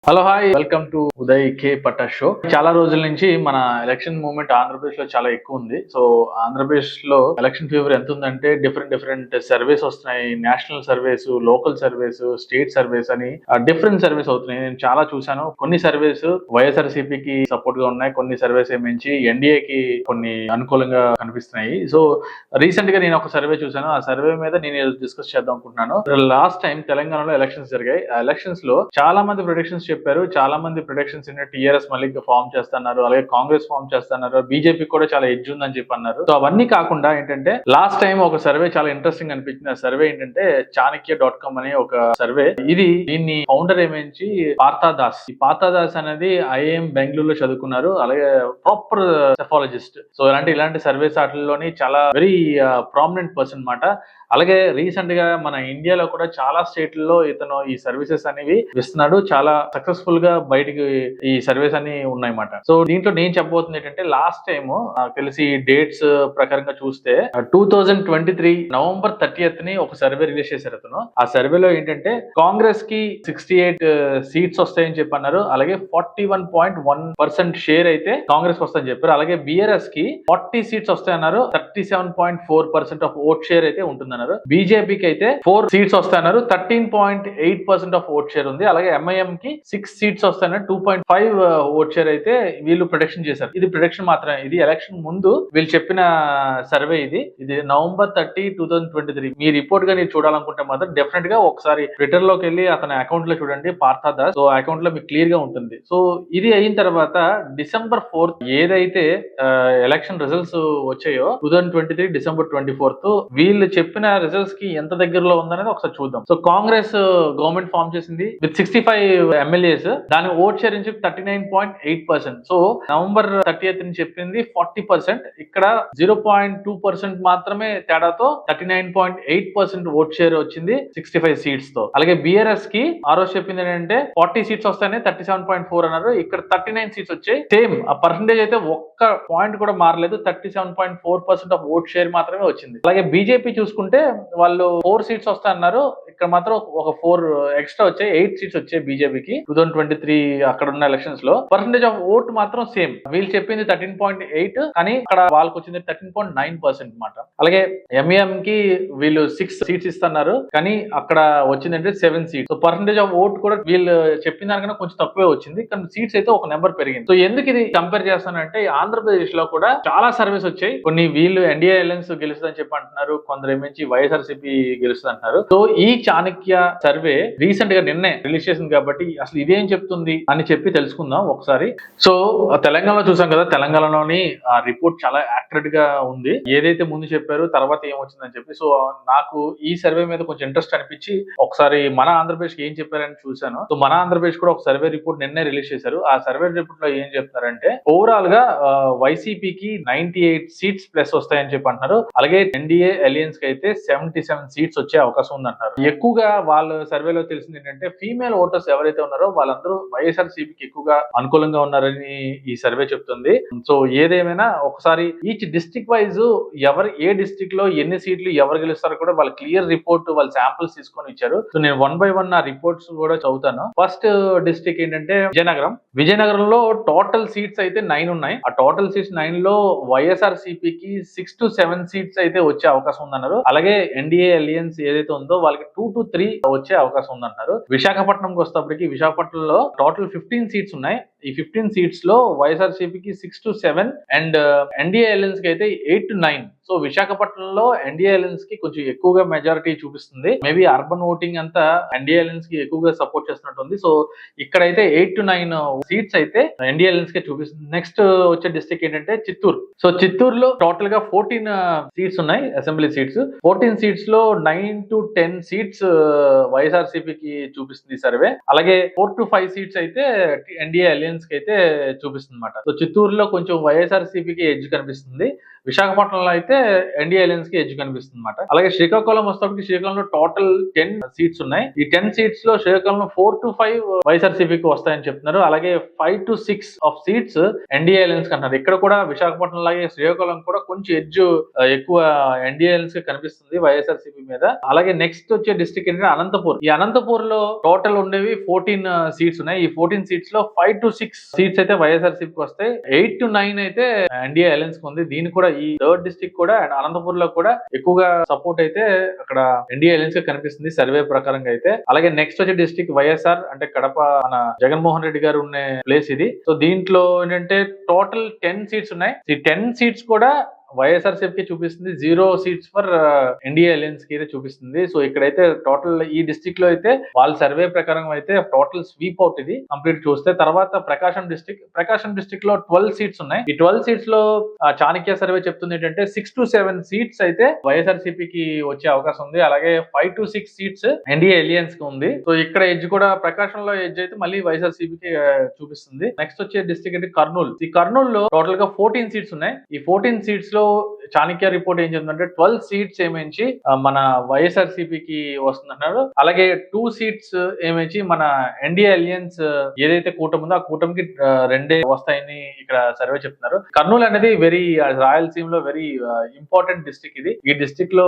Hello hi, welcome to Uday K patta show. చాలా రోజుల నుంచి మన ఎలక్షన్ మూవ్మెంట్ ఆంధ్రప్రదేశ్ లో చాలా ఎక్కువ ఉంది. సో ఆంధ్రప్రదేశ్ లో ఎలక్షన్ ఫీవర్ ఎంత ఉందంటే డిఫరెంట్ సర్వేస్ వస్తున్నాయి. National surveys, local surveys, state surveys అని డిఫరెంట్ సర్వేస్ అవుతున్నాయి. నేను చాలా చూశాను. కొన్ని సర్వేస్ వైఎస్ఆర్సీపీకి సపోర్ట్ గా ఉన్నాయి, కొన్ని సర్వేస్ ఏమించి ఎన్డీఏకి కొన్ని అనుకూలంగా కనిపిస్తున్నాయి. సో రీసెంట్ గా నేను ఒక సర్వే చూశాను. ఆ సర్వే మీద నేను డిస్కస్ చేద్దాం అనుకుంటున్నాను. లాస్ట్ టైం తెలంగాణలో ఎలక్షన్స్ జరిగాయి. ఆ ఎలక్షన్స్ లో చాలా మంది ప్రొడిక్షన్స్ చెప్పారు. చాలా మంది ప్రొడిక్షన్స్ టీఆర్ఎస్ మళ్ళీ ఫామ్ చేస్తున్నారు, అలాగే కాంగ్రెస్ ఫామ్ చేస్తున్నారు, బీజేపీ కూడా చాలా ఎడ్జ్ ఉందని చెప్పి అన్నారు. సో అవన్నీ కాకుండా ఏంటంటే లాస్ట్ టైం ఒక సర్వే చాలా ఇంట్రెస్టింగ్ అనిపించింది. ఆ సర్వే ఏంటంటే చాణక్య.com అనే ఒక సర్వే. దీన్ని ఫౌండర్ ఏమించి పార్థదాస్. ఈ పార్థదాస్ అనేది ఐఐఎం బెంగళూరులో చదువుకున్నారు, అలాగే ప్రాపర్ సెఫాలజిస్ట్. సో ఇలాంటి సర్వేస్ వాటిల్లోని చాలా వెరీ ప్రామినెంట్ పర్సన్ అన్నమాట. అలాగే రీసెంట్ గా మన ఇండియాలో కూడా చాలా స్టేట్లలో ఇతను ఈ సర్వీసెస్ అనేవి ఇస్తున్నాడు. చాలా సక్సెస్ఫుల్ గా బయటికి ఈ సర్వీస్ అన్ని ఉన్నాయన్నమాట. సో దీంట్లో నేను చెప్పబోతుంది ఏంటంటే లాస్ట్ టైం నాకు తెలిసి డేట్స్ ప్రకారంగా చూస్తే 2023 నవంబర్ 30th ని ఒక సర్వే రిలీజ్ చేశారు అతను. ఆ సర్వేలో ఏంటంటే కాంగ్రెస్ కి 68 సీట్స్ వస్తాయని చెప్పి అన్నారు. అలాగే 41.1% షేర్ అయితే కాంగ్రెస్ వస్తాయని చెప్పారు. అలాగే బిఆర్ఎస్ కి 40 సీట్స్ వస్తాయన్నారు. 37.4% ఆఫ్ ఓట్ షేర్ అయితే ఉంటుందన్నారు. బీజేపీకి అయితే 4 సీట్స్ వస్తాయన్నారు. 13.8% ఆఫ్ ఓట్ షేర్ ఉంది. అలాగే ఎంఐఎం కి 6 సీట్స్ వస్తాయన్నారు. 2.5 ఓట్ షేర్ అయితే వీళ్ళు ప్రొడిక్షన్ చేశారు. ఇది ప్రొడిక్షన్ మాత్రమే. ఇది ఎలక్షన్ ముందు వీళ్ళు చెప్పిన సర్వే. ఇది నవంబర్ 30, 2023. మీ రిపోర్ట్ గా మీరు చూడాలనుకుంటే మాత్రం డెఫినెట్ గా ఒకసారి ట్విట్టర్ లోకి వెళ్ళి అతని అకౌంట్ లో చూడండి, పార్థదాస్. సో అకౌంట్ లో మీకు క్లియర్ గా ఉంటుంది. సో ఇది అయిన తర్వాత December 4th ఏదైతే ఎలక్షన్ రిజల్ట్స్ వచ్చాయో 2023 December 24th వీళ్ళు చెప్పిన రిజల్ట్స్ కి ఎంత దగ్గరలో ఉందనేది ఒకసారి చూద్దాం. సో కాంగ్రెస్ గవర్నమెంట్ ఫామ్ చేసింది విత్ 65 ఎమ్మెల్యేస్. దాని ఓట్ షేర్ నుంచి 39.8%. సో నవంబర్ 30th ని చెప్పింది 40%. ఇక్కడ 0.2% మాత్రమే తేడాతో 39.8% ఓట్ షేర్ వచ్చింది 65 సీట్స్ తో. అలాగే బిఆర్ఎస్ కి ఆ రోజు చెప్పింది ఏంటంటే 40 సీట్స్ వస్తాయని 37.4 అన్నారు. ఇక్కడ 39 సీట్స్ వచ్చాయి. సేమ్ ఆ పర్సంటేజ్ అయితే ఒక్క పాయింట్ కూడా మారలేదు. 37.4% ఆఫ్ ఓట్ షేర్ మాత్రమే వచ్చింది. అలాగే బీజేపీ చూసుకుంటే వాళ్ళు 4 సీట్స్ వస్తాయన్నారు. ఇక్కడ మాత్రం ఒక 4 ఎక్స్ట్రా వచ్చాయి. 8 సీట్స్ వచ్చాయి బీజేపీకి 2023 అక్కడ ఉన్న ఎలక్షన్స్ లో. పర్సంటేజ్ ఆఫ్ ఓట్ మాత్రం సేమ్. వీళ్ళు చెప్పింది 13.8 కానీ అక్కడ వాళ్ళకి వచ్చింది 13.9% అన్నమాట. అలాగే ఎంఏఎం కి వీళ్ళు 6 సీట్స్ ఇస్తున్నారు కానీ అక్కడ వచ్చిందంటే 7 seats. So percentage of vote కూడా వీళ్ళు చెప్పిన దానికన్నా కొంచెం తక్కువే వచ్చింది, కానీ సీట్స్ అయితే ఒక నెంబర్ పెరిగింది. సో ఎందుకు ఇది కంపేర్ చేస్తానంటే ఆంధ్రప్రదేశ్ లో కూడా చాలా సర్వేస్ వచ్చాయి. కొన్ని వీళ్ళు ఎన్డీఏ అలయన్స్ గెలుస్తుందని చెప్పి అంటున్నారు, కొందరు ఏమించి వైఎస్ఆర్సీపీ గెలుస్తుంది అంటున్నారు. సో ఈ చాణక్య సర్వే రీసెంట్ గా నిన్నే రిలీజ్ చేసింది కాబట్టి అసలు ఇదేం చెప్తుంది అని చెప్పి తెలుసుకుందాం ఒకసారి. సో తెలంగాణలో చూసాం కదా, తెలంగాణలోని ఆ రిపోర్ట్ చాలా యాక్యురేట్ గా ఉంది. ఏదైతే ముందు చెప్పారు తర్వాత ఏమొచ్చిందని చెప్పి. సో నాకు ఈ సర్వే మీద కొంచెం ఇంట్రెస్ట్ అనిపించి ఒకసారి మన ఆంధ్రప్రదేశ్ ఏం చెప్పారని చూశాను. సో మన ఆంధ్రప్రదేశ్ కూడా ఒక సర్వే రిపోర్ట్ నిన్నే రిలీజ్ చేశారు. ఆ సర్వే రిపోర్ట్ లో ఏం చెప్తారంటే ఓవరాల్ గా వైసీపీకి 98 సీట్స్ ప్లస్ వస్తాయని చెప్పి అంటున్నారు. అలాగే ఎన్డీఏ అలయన్స్ కి అయితే 77 సీట్స్ వచ్చే అవకాశం ఉందంటారు. ఎక్కువగా వాళ్ళ సర్వేలో తెలిసింది ఏంటంటే ఫీమేల్ ఓటర్స్ ఎవరైతే ఉన్నారో వాళ్ళందరూ వైఎస్ఆర్సీపీకి ఎక్కువగా అనుకూలంగా ఉన్నారని ఈ సర్వే చెప్తుంది. సో ఏదేమైనా ఒకసారి ఈచ్ డిస్ట్రిక్ట్ వైజ్ ఏ డిస్ట్రిక్ట్ లో ఎన్ని సీట్లు ఎవరు గెలుస్తారో కూడా వాళ్ళ క్లియర్ రిపోర్ట్ వాళ్ళ శాంపుల్స్ తీసుకొని ఇచ్చారు. సో నేను 1 by 1 ఆ రిపోర్ట్స్ కూడా చదువుతాను. ఫస్ట్ డిస్ట్రిక్ట్ ఏంటంటే విజయనగరంలో టోటల్ సీట్స్ అయితే 9 ఉన్నాయి. ఆ టోటల్ సీట్స్ 9 లో వైఎస్ఆర్సీపీకి 6 to 7 సీట్స్ అయితే వచ్చే అవకాశం ఉందన్నారు. అలాగే ఎన్డీఏ అలయన్స్ ఏదైతే ఉందో వాళ్ళకి 2 to 3 వచ్చే అవకాశం ఉందంటారు. విశాఖపట్నంకి వస్తేప్పటికి విశాఖపట్నంలో టోటల్ 15 సీట్స్ ఉన్నాయి. ఈ 15 సీట్స్ లో వైఎస్ఆర్సీపీకి 6 to 7 అండ్ ఎన్డీఏ అలయన్స్ కి అయితే 8 to 9. సో విశాఖపట్నంలో ఎన్డీఏ అలయన్స్ కి కొంచెం ఎక్కువగా మెజారిటీ చూపిస్తుంది. మేబీ అర్బన్ ఓటింగ్ అంతా ఎన్డీఏ అలయన్స్ కి ఎక్కువగా సపోర్ట్ చేస్తున్నట్టుంది. సో ఇక్కడైతే 8 to 9 సీట్స్ అయితే ఎన్డీఏ అలయన్స్ కి చూపిస్తుంది. నెక్స్ట్ వచ్చే డిస్ట్రిక్ట్ ఏంటంటే చిత్తూరు. సో చిత్తూరులో టోటల్ గా 14 సీట్స్ ఉన్నాయి, అసెంబ్లీ సీట్స్. 14 సీట్స్ లో 9 to 10 సీట్స్ వైఎస్ఆర్సీపీకి చూపిస్తుంది సర్వే. అలాగే 4 to 5 సీట్స్ అయితే ఎన్డీఏ అలయన్స్ కి అయితే చూపిస్తుంది అన్నమాట. సో చిత్తూరులో కొంచెం వైఎస్ఆర్సీపీకి ఎడ్జ్ కనిపిస్తుంది. విశాఖపట్నంలో అయితే ఎన్డీఏ అలయన్స్ కి ఎడ్జ్ కనిపిస్తుంది అనమాట. అలాగే శ్రీకాకుళం వస్తేప్పటికి శ్రీకాకుళంలో టోటల్ 10 సీట్స్ ఉన్నాయి. ఈ 10 సీట్స్ లో శ్రీకాకుళంలో 4 to 5 వైఎస్ఆర్సీపీకి వస్తాయని చెప్తున్నారు. అలాగే 5 to 6 of seats NDA alliance కి అంటున్నారు. ఇక్కడ కూడా విశాఖపట్నం లాగే శ్రీకాకుళం కూడా కొంచెం ఎడ్జ్ ఎక్కువ ఎన్డీఏ అలయన్స్ కి కనిపిస్తుంది వైఎస్ఆర్సీపీ మీద. అలాగే నెక్స్ట్ వచ్చే డిస్ట్రిక్ట్ ఏంటంటే అనంతపూర్. ఈ అనంతపూర్ లో టోటల్ ఉండేవి 14 సీట్స్ ఉన్నాయి. ఈ 14 సీట్స్ లో 5 to 6 సీట్స్ అయితే వైఎస్ఆర్సీపీకి వస్తాయి. 8 to 9 అయితే ఎన్డీఏ అలయన్స్ కి ఉంది. దీని కూడా ఈ థర్డ్ డిస్ట్రిక్ట్ కూడా అనంతపూర్ లో కూడా ఎక్కువగా సపోర్ట్ అయితే అక్కడ ఎన్డీఏ అలయన్స్ గా కనిపిస్తుంది సర్వే ప్రకారంగా అయితే. అలాగే నెక్స్ట్ వచ్చే డిస్ట్రిక్ట్ వైఎస్ఆర్ అంటే కడప, మన జగన్మోహన్ రెడ్డి గారు ఉన్న ప్లేస్ ఇది. సో దీంట్లో ఏంటంటే టోటల్ 10 సీట్స్ ఉన్నాయి. ఈ 10 సీట్స్ కూడా వైఎస్ఆర్సీపీ చూపిస్తుంది. 0 సీట్స్ ఫర్ ఎన్డీఏ అలయన్స్ కి అయితే చూపిస్తుంది. సో ఇక్కడైతే టోటల్ ఈ డిస్ట్రిక్ట్ లో అయితే వాళ్ళ సర్వే ప్రకారం అయితే టోటల్ స్వీప్ అవుట్ ఇది కంప్లీట్ చూస్తే. తర్వాత ప్రకాశం డిస్ట్రిక్ట్ లో 12 సీట్స్ ఉన్నాయి. ఈ 12 సీట్స్ లో చాణక్య సర్వే చెప్తుంది ఏంటంటే 6 to 7 సీట్స్ అయితే వైఎస్ఆర్సీపీకి వచ్చే అవకాశం ఉంది. అలాగే 5 to 6 సీట్స్ ఎన్డీఏ అలయన్స్ కి ఉంది. సో ఇక్కడ ఎడ్జ్ కూడా ప్రకాశంలో ఎడ్జ్ అయితే మళ్ళీ వైఎస్ఆర్సీపీకి చూపిస్తుంది. నెక్స్ట్ వచ్చే డిస్ట్రిక్ట్ అంటే కర్నూలు. ఈ కర్నూలు లో టోటల్ గా 14 సీట్స్ ఉన్నాయి. ఈ 14 సీట్స్ లో చాణక్య రిపోర్ట్ ఏం చెప్తుందంటే 12 సీట్స్ ఏమించి మన వైఎస్ఆర్సీపీకి వస్తుందన్నారు. అలాగే 2 సీట్స్ ఏమించి మన ఎన్డీఏ అలయన్స్ ఏదైతే కూటమి ఉందో ఆ కూటమికి 2 వస్తాయని ఇక్కడ సర్వే చెప్తున్నారు. కర్నూలు అనేది రాయలసీమ లో వెరీ ఇంపార్టెంట్ డిస్ట్రిక్ట్ ఇది. ఈ డిస్ట్రిక్ట్ లో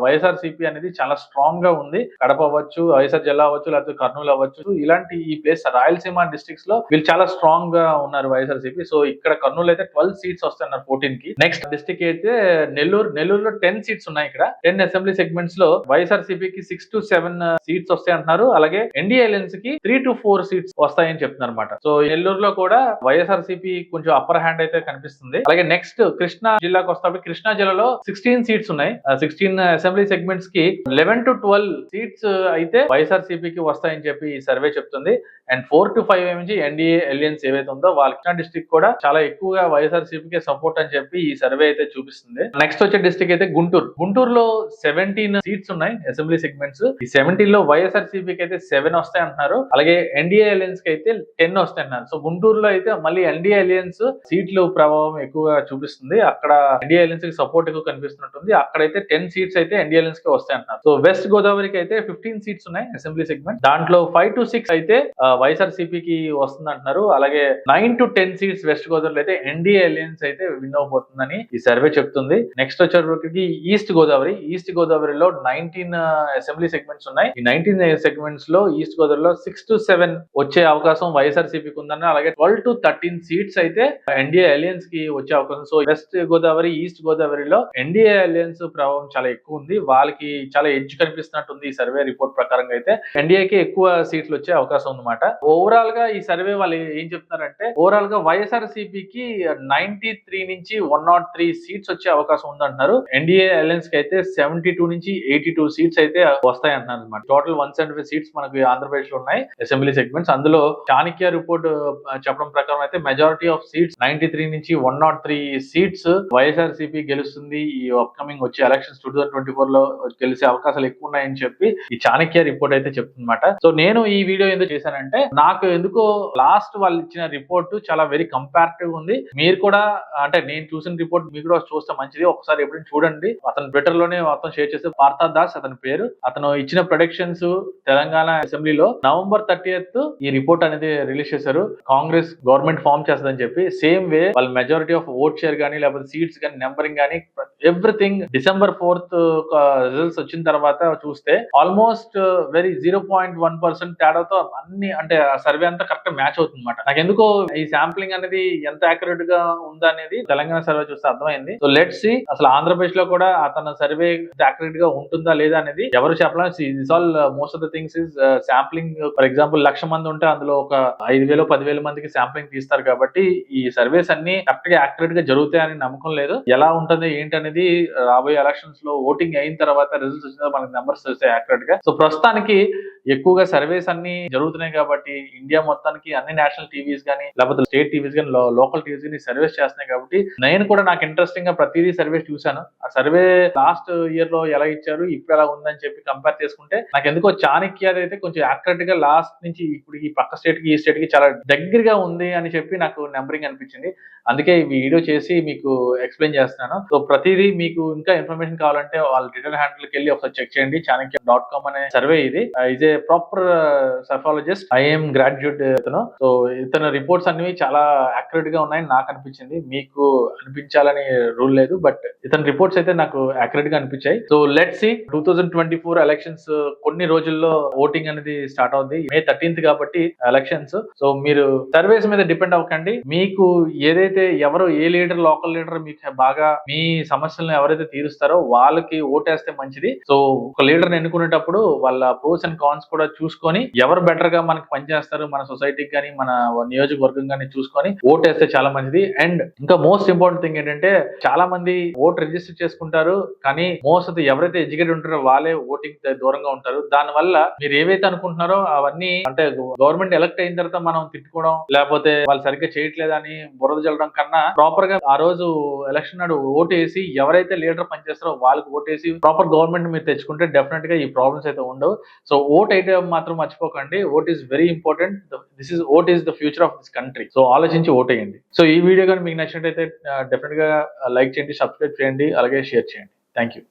వైఎస్ఆర్సీపీ అనేది చాలా స్ట్రాంగ్ గా ఉంది. కడప అవ్వచ్చు, వైఎస్ఆర్ జిల్లా అవ్వచ్చు, లేకపోతే కర్నూలు అవ్వచ్చు, ఇలాంటి ఈ ప్లేస్ రాయలసీమ డిస్ట్రిక్ట్స్ లో వీళ్ళు చాలా స్ట్రాంగ్ గా ఉన్నారు వైఎస్ఆర్సీపీ. సో ఇక్కడ కర్నూలు అయితే 12 సీట్స్ వస్తాయన్నారు 14 కి. నెక్స్ట్ డిస్ట్రిక్ట్ అయితే నెల్లూరులో 10 సీట్స్ ఉన్నాయి. ఇక్కడ 10 అసెంబ్లీ సెగ్మెంట్స్ లో వైఎస్ఆర్సీపీకి 6 to 7 సీట్స్ వస్తాయి అంటున్నారు. అలాగే ఎన్డీఏ అలయన్స్ కి 3 to 4 సీట్స్ వస్తాయని చెప్తున్నారు అనమాట. సో నెల్లూరులో కూడా వైఎస్ఆర్సీపీ కొంచెం అప్పర్ హ్యాండ్ అయితే కనిపిస్తుంది. అలాగే నెక్స్ట్ కృష్ణా జిల్లాకు వస్తే కృష్ణా జిల్లాలో 16 సీట్స్ ఉన్నాయి. 16 అసెంబ్లీ సెగ్మెంట్స్ కి 11 to 12 సీట్స్ అయితే వైఎస్ఆర్సీపీకి వస్తాయని చెప్పి ఈ సర్వే చెప్తుంది. అండ్ 4 to 5 ఏమించి ఎన్డీఏ అలయన్స్ ఏవైతే ఉందో వాళ్ళ కృష్ణా డిస్ట్రిక్ట్ కూడా చాలా ఎక్కువగా వైఎస్ఆర్సీపీకి సపోర్ట్ అని చెప్పి ఈ సర్వే అయితే చూపిస్తుంది. నెక్స్ట్ వచ్చే డిస్ట్రిక్ట్ అయితే గుంటూరులో 17 సీట్స్ ఉన్నాయి అసెంబ్లీ సెగ్మెంట్స్. ఈ 17 లో వైఎస్ఆర్సీపీకి అయితే 7 వస్తాయి అంటున్నారు. అలాగే ఎన్డీఏ అలయన్స్ కి అయితే 10 వస్తాయి అంటున్నారు. సో గుంటూరులో అయితే మళ్ళీ ఎన్డీఏ అలయన్స్ సీట్లు ప్రభావం ఎక్కువగా చూపిస్తుంది. అక్కడ ఎన్డీఏ అలయన్స్ కి సపోర్ట్ ఎక్కువ కనిపిస్తున్నట్టుంది. అక్కడైతే 10 సీట్స్ అయితే ఎన్డీఏ అలయన్స్ కి వస్తాయి అంటున్నారు. సో వెస్ట్ గోదావరికి అయితే 15 సీట్స్ ఉన్నాయి అసెంబ్లీ సెగ్మెంట్. దాంట్లో 5 to 6 అయితే వైఎస్ఆర్సీపీకి వస్తుంది అంటున్నారు. అలాగే 9 to 10 సీట్స్ వెస్ట్ గోదావరిలో అయితే ఎన్డీఏ అలయన్స్ అయితే విన్ అవబోతుందని ఈ సర్వే చెప్తుంది. నెక్స్ట్ వచ్చేటప్పటికి ఈస్ట్ గోదావరిలో 19 అసెంబ్లీ సెగ్మెంట్స్ ఉన్నాయి. ఈ 19 సెగ్మెంట్స్ లో ఈస్ట్ గోదావరిలో 6 to 7 వచ్చే అవకాశం వైఎస్ఆర్సీపీకి ఉందని, అలాగే 12 to 13 సీట్స్ అయితే ఎన్డీఏ అలయన్స్ కి వచ్చే అవకాశం. సో వెస్ట్ గోదావరి, ఈస్ట్ గోదావరిలో ఎన్డీఏ అలయన్స్ ప్రభావం చాలా ఎక్కువ ఉంది. వాళ్ళకి చాలా ఎడ్జ్ కనిపిస్తున్నట్టుంది ఈ సర్వే రిపోర్ట్ ప్రకారంగా అయితే. ఎన్డీఏకి ఎక్కువ సీట్లు వచ్చే అవకాశం ఉందన్నమాట. ఓవరాల్ గా ఈ సర్వే వాళ్ళు ఏం చెప్తున్నారంటే ఓవరాల్ గా వైఎస్ఆర్సీపీకి 93 నుంచి 103 సీట్స్ వచ్చే అవకాశం ఉందంటున్నారు. ఎన్డీఏ అలయన్స్ కి అయితే 72 నుంచి 82 సీట్స్ అయితే వస్తాయి అంటున్నారు అనమాట. టోటల్ 175 సీట్స్ మనకి ఆంధ్రప్రదేశ్ లో ఉన్నాయి అసెంబ్లీ సెగ్మెంట్స్. అందులో చాణక్య రిపోర్ట్ చెప్పడం ప్రకారం అయితే మెజారిటీ ఆఫ్ సీట్స్ 93 నుంచి 103 సీట్స్ వైఎస్ఆర్సీపీ గెలుస్తుంది. ఈ అప్కమింగ్ వచ్చే ఎలక్షన్స్ 2024 లో గెలిచే అవకాశాలు ఎక్కువ ఉన్నాయని చెప్పి ఈ చాణక్య రిపోర్ట్ అయితే చెప్తుందన్నమాట. సో నేను ఈ వీడియో ఎందుకు చేశానంటే నాకు ఎందుకో లాస్ట్ వాళ్ళు ఇచ్చిన రిపోర్ట్ చాలా వెరీ కంపారిటివ్ ఉంది. మీరు కూడా అంటే నేను చూసిన రిపోర్ట్ మీరు కూడా చూస్తే మంచిది. ఒకసారి ఎప్పుడైనా చూడండి. అతను ట్విట్టర్ లోనే మొత్తం షేర్ చేస్తే పార్థాదాస్ అతని పేరు. అతను ఇచ్చిన ప్రొడిక్షన్స్ తెలంగాణ అసెంబ్లీలో November 30th ఈ రిపోర్ట్ అనేది రిలీజ్ చేశారు. కాంగ్రెస్ గవర్నమెంట్ ఫామ్ చేస్తుందని చెప్పి సేమ్ వే వాళ్ళ మెజారిటీ ఆఫ్ ఓట్ షేర్ గానీ లేకపోతే సీట్స్ గానీ నెంబరింగ్ గానీ ఎవ్రీథింగ్ December 4th రిజల్ట్స్ వచ్చిన తర్వాత చూస్తే ఆల్మోస్ట్ వెరీ 0.1% తేడాతో అన్ని అంటే సర్వే అంతా కరెక్ట్ మ్యాచ్ అవుతుంది అనమాట. నాకు ఎందుకో ఈ శాంప్లింగ్ అనేది ఎంత యాక్యురేట్ గా ఉందా అనేది తెలంగాణ సర్వే చూస్తే అర్థమైంది. సో లెట్స్ సీ అసలు ఆంధ్రప్రదేశ్ లో కూడా అతను సర్వే యాక్యురేట్ గా ఉంటుందా లేదా అనేది ఎవరు చెప్పలేం. This all most of the things is sampling. For example 1,00,000 మంది ఉంటే అందులో ఒక 5,000 10,000 మందికి శాంప్లింగ్ తీస్తారు కాబట్టి ఈ సర్వేస్ అన్ని కరెక్ట్ గా యాక్యురేట్ గా జరుగుతాయని నమ్మకం లేదు. ఎలా ఉంటుంది ఏంటి అనేది రాబోయే ఎలక్షన్స్ లో ఓటింగ్ అయిన తర్వాత రిజల్ట్స్ వచ్చిన మనకి నెంబర్స్ వస్తాయి యాక్యురేట్ గా. సో ప్రస్తుతానికి ఎక్కువగా సర్వేస్ అన్ని జరుగుతున్నాయి కాబట్టి ఇండియా మొత్తానికి అన్ని నేషనల్ టీవీస్ గానీ లేకపోతే స్టేట్ టీవీస్ గానీ లోకల్ టీవీస్ గానీ సర్వేస్ చేస్తున్నాయి కాబట్టి నేను కూడా నాకు ఇంట్రెస్టింగ్ గా ప్రతిదీ సర్వే చూశాను. ఆ సర్వే లాస్ట్ ఇయర్ లో ఎలా ఇచ్చారు, ఇప్పుడు ఎలా ఉందని చెప్పి కంపేర్ చేసుకుంటే నాకు ఎందుకో చాణక్యది అయితే కొంచెం యాక్యురేట్ గా లాస్ట్ నుంచి ఇప్పుడు ఈ పక్క స్టేట్ కి ఈ స్టేట్ కి చాలా దగ్గరగా ఉంది అని చెప్పి నాకు నెంబరింగ్ అనిపించింది. అందుకే ఈ వీడియో చేసి మీకు ఎక్స్ప్లెయిన్ చేస్తున్నాను. సో ప్రతిదీ మీకు ఇంకా ఇన్ఫర్మేషన్ కావాలంటే వాళ్ళ ట్విట్టర్ హ్యాండిల్ కి వెళ్ళి ఒకసారి చెక్ చేయండి. చాణక్య.com అనే సర్వే ఇది. Is a proper psychologist, I'm graduate ఇతను. సో ఇతను రిపోర్ట్స్ అన్ని చాలా యాక్యురేట్ గా ఉన్నాయని నాకు అనిపించింది. మీకు అనిపించాలని రూల్ లేదు, బట్ ఇతని రిపోర్ట్స్ అయితే నాకు యాక్యురేట్ గా అనిపించాయి. సో లెట్స్ సీ 2024 ఎలక్షన్స్ కొన్ని రోజుల్లో ఓటింగ్ అనేది స్టార్ట్ అవుతుంది. May 13th కాబట్టి ఎలక్షన్స్. సో మీరు సర్వేస్ మీద డిపెండ్ అవ్వకండి. మీకు ఏదైతే ఎవరు ఏ లీడర్, లోకల్ లీడర్ మీకు బాగా మీ సమస్యలను ఎవరైతే తీరుస్తారో వాళ్ళకి ఓటేస్తే మంచిది. సో ఒక లీడర్ ఎన్నుకునేటప్పుడు వాళ్ళ ప్రోస్ అండ్ కాన్స్ కూడా చూసుకొని ఎవరు బెటర్ గా మనకి పనిచేస్తారు, మన సొసైటీకి కానీ మన నియోజకవర్గం కానీ చూసుకొని ఓటేస్తే చాలా మంచిది. అండ్ ఇంకా మోస్ట్ ఇంపార్టెంట్ థింగ్ ఏంటంటే చాలా మంది ఓట్ రిజిస్టర్ చేసుకుంటారు, కానీ మోస్ట్ ఆఫ్ ఎవరైతే ఎడ్యుకేటెడ్ ఉంటారో వాళ్ళే ఓటింగ్ దూరంగా ఉంటారు. దాని వల్ల మీరు ఏవైతే అనుకుంటున్నారో అవన్నీ అంటే గవర్నమెంట్ ఎలక్ట్ అయిన తర్వాత మనం తిట్టుకోవడం, లేకపోతే వాళ్ళు సరిగ్గా చేయట్లేదని బురద జల్లడం కన్నా ప్రాపర్ గా ఆ రోజు ఎలక్షన్ నాడు ఓటేసి ఎవరైతే లీడర్ పనిచేస్తారో వాళ్ళకి ఓటేసి ప్రాపర్ గవర్నమెంట్ మీరు తెచ్చుకుంటే డెఫినెట్ గా ఈ ప్రాబ్లమ్స్ అయితే ఉండవు. సో ఓట్ అయితే మాత్రం మర్చిపోకండి. Vote is very important. Vote is the future of this country. So ఆలోచించి ఓటేయండి. సో ఈ వీడియో కానీ మీకు నచ్చినట్టయితే డెఫినెట్ గా లైక్ చేయండి, సబ్స్క్రైబ్ చేయండి, అలాగే షేర్ చేయండి. Thank you.